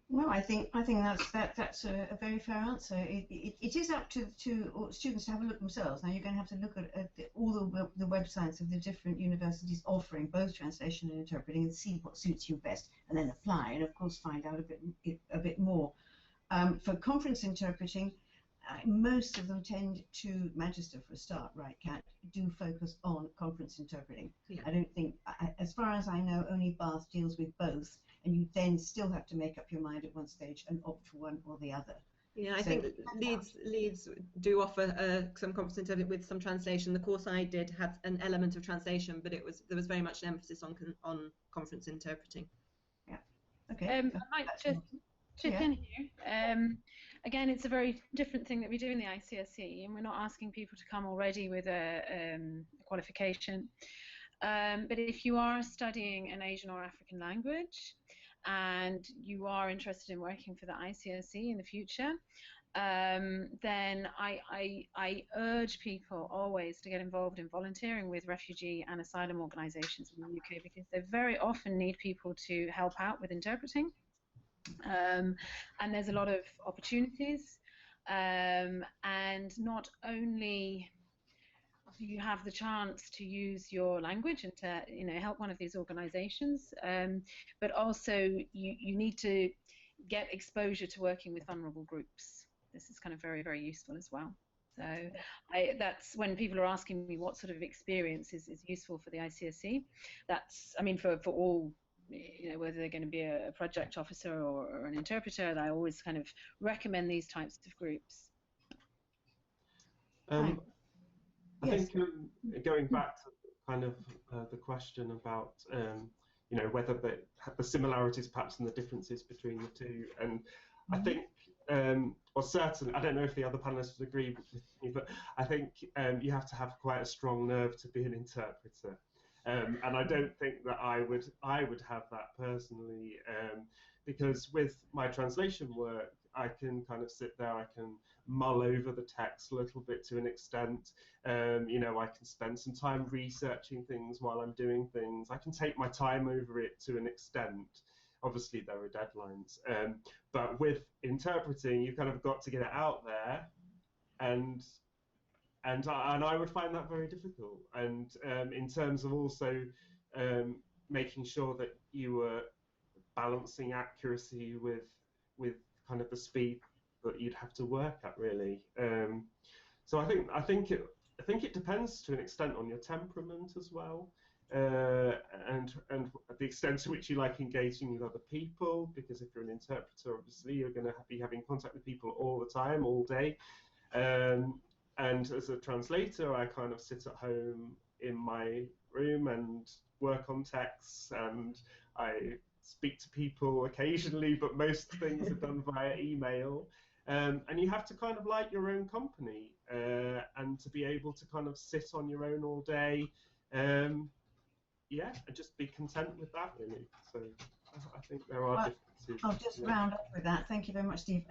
No, I think that's a very fair answer. It is up to students to have a look themselves. Now you're going to have to look at all the websites of the different universities offering both translation and interpreting and see what suits you best, and then apply and of course find out a bit more. For conference interpreting, most of them tend to, Manchester for a start, right, Kat, do focus on conference interpreting. Yeah. I don't think, as far as I know, only Bath deals with both, and you then still have to make up your mind at one stage and opt for one or the other. Yeah, I think Leeds do offer some conference interpreting with some translation. The course I did had an element of translation, but there was very much an emphasis on conference interpreting. Yeah. Okay. I might just chip in here. Again, it's a very different thing that we do in the ICSE, and we're not asking people to come already with a qualification. But if you are studying an Asian or African language and you are interested in working for the ICSE in the future, then I urge people always to get involved in volunteering with refugee and asylum organisations in the UK, because they very often need people to help out with interpreting. And there's a lot of opportunities, and not only do you have the chance to use your language and to help one of these organisations, but also you need to get exposure to working with vulnerable groups. This is kind of very, very useful as well. So that's when people are asking me what sort of experience is useful for the ICSE. That's, I mean, for all, whether they're going to be a project officer or an interpreter, I always kind of recommend these types of groups. I Yes. think going back to kind of the question about whether the similarities perhaps and the differences between the two, and I think, or certainly, I don't know if the other panelists would agree with me, but I think you have to have quite a strong nerve to be an interpreter. And I don't think that I would have that personally, because with my translation work, I can kind of sit there, I can mull over the text a little bit to an extent. I can spend some time researching things while I'm doing things. I can take my time over it to an extent. Obviously, there are deadlines, but with interpreting, you've kind of got to get it out there, and I would find that very difficult. And in terms of also making sure that you were balancing accuracy with kind of the speed that you'd have to work at, really. So I think it depends to an extent on your temperament as well, and the extent to which you like engaging with other people. Because if you're an interpreter, obviously you're going to be having contact with people all the time, all day. And as a translator, I kind of sit at home in my room and work on texts, and I speak to people occasionally, but most things are done via email. And you have to kind of like your own company, and to be able to kind of sit on your own all day, and just be content with that, really. So I think there are differences. I'll just round up with that. Thank you very much, Steve.